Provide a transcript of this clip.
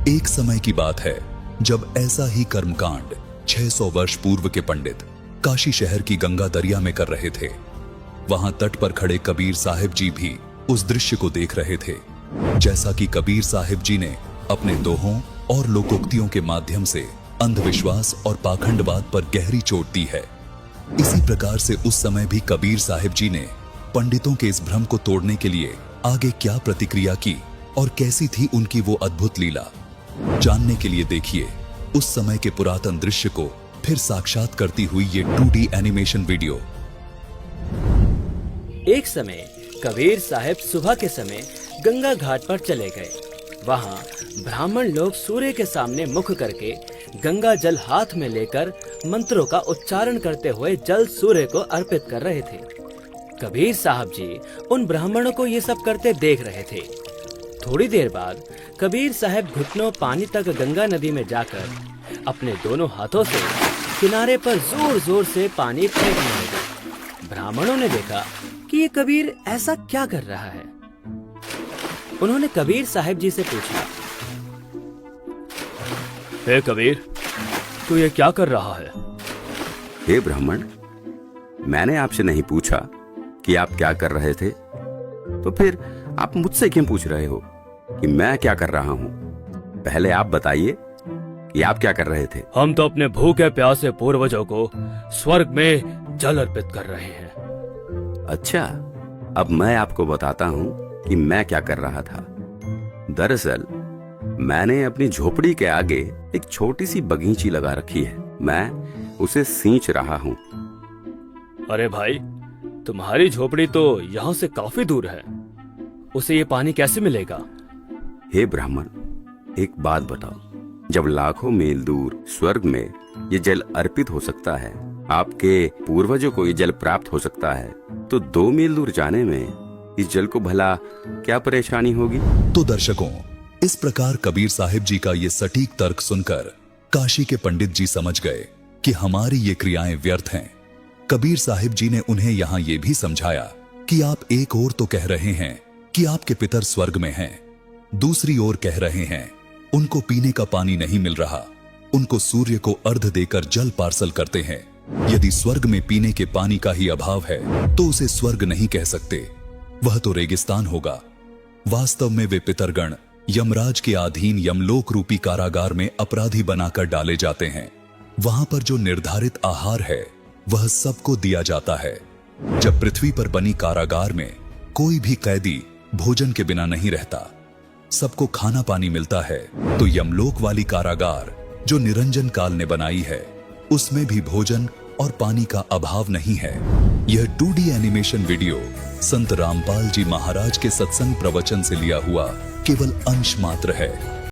एक समय की बात है जब ऐसा ही कर्मकांड 600 वर्ष पूर्व के पंडित काशी शहर की गंगा दरिया में कर रहे थे। वहां तट पर खड़े कबीर साहिब जी भी उस दृश्य को देख रहे थे। जैसा कि कबीर साहिब जी ने अपने दोहों और लोकोक्तियों के माध्यम से अंधविश्वास और पाखंडवाद पर गहरी चोट दी है, इसी प्रकार से उस समय भी कबीर साहिब जी ने पंडितों के इस भ्रम को तोड़ने के लिए आगे क्या प्रतिक्रिया की और कैसी थी उनकी वो अद्भुत लीला, जानने के लिए देखिए उस समय के पुरातन दृश्य को फिर साक्षात करती हुई ये 2D एनिमेशन वीडियो। एक समय कबीर साहब सुबह के समय गंगा घाट पर चले गए। वहां ब्राह्मण लोग सूर्य के सामने मुख करके गंगा जल हाथ में लेकर मंत्रों का उच्चारण करते हुए जल सूर्य को अर्पित कर रहे थे। कबीर साहब जी उन ब्राह्मणों को ये सब करते देख रहे थे। थोड़ी देर बाद कबीर साहब घुटनों पानी तक गंगा नदी में जाकर अपने दोनों हाथों से किनारे पर जोर जोर से पानी फेंकने लगे। ब्राह्मणों ने देखा कि ये कबीर ऐसा क्या कर रहा है। उन्होंने कबीर साहब जी से पूछा, हे कबीर, तू ये क्या कर रहा है? हे ब्राह्मण, मैंने आपसे नहीं पूछा कि आप क्या कर रहे थे, तो फिर आप मुझसे क्यों पूछ रहे हो कि मैं क्या कर रहा हूँ? पहले आप बताइए कि आप क्या कर रहे थे। हम तो अपने भूखे प्यासे पूर्वजों को स्वर्ग में जल अर्पित कर रहे हैं। अच्छा, अब मैं आपको बताता हूँ कि मैं क्या कर रहा था। दरअसल मैंने अपनी झोपड़ी के आगे एक छोटी सी बगीची लगा रखी है। मैं उसे सींच रहा हूँ। अरे भाई, तुम्हारी झोपड़ी तो यहाँ से काफी दूर है, उसे ये पानी कैसे मिलेगा? हे ब्राह्मण, एक बात बताओ, जब लाखों मील दूर स्वर्ग में ये जल अर्पित हो सकता है, आपके पूर्वजों को ये जल प्राप्त हो सकता है, तो 2 मील दूर जाने में इस जल को भला क्या परेशानी होगी? तो दर्शकों, इस प्रकार कबीर साहिब जी का ये सटीक तर्क सुनकर काशी के पंडित जी समझ गए कि हमारी ये क्रियाएं व्यर्थ हैं। कबीर साहिब जी ने उन्हें यहाँ ये भी समझाया कि आप एक ओर तो कह रहे हैं कि आपके पितर स्वर्ग में हैं, दूसरी ओर कह रहे हैं उनको पीने का पानी नहीं मिल रहा, उनको सूर्य को अर्घ देकर जल पार्सल करते हैं। यदि स्वर्ग में पीने के पानी का ही अभाव है तो उसे स्वर्ग नहीं कह सकते, वह तो रेगिस्तान होगा। वास्तव में वे पितरगण यमराज के अधीन यमलोक रूपी कारागार में अपराधी बनाकर डाले जाते हैं। वहां पर जो निर्धारित आहार है वह सबको दिया जाता है। जब पृथ्वी पर बनी कारागार में कोई भी कैदी भोजन के बिना नहीं रहता, सबको खाना पानी मिलता है, तो यमलोक वाली कारागार जो निरंजन काल ने बनाई है उसमें भी भोजन और पानी का अभाव नहीं है। यह 2D एनिमेशन वीडियो संत रामपाल जी महाराज के सत्संग प्रवचन से लिया हुआ केवल अंश मात्र है।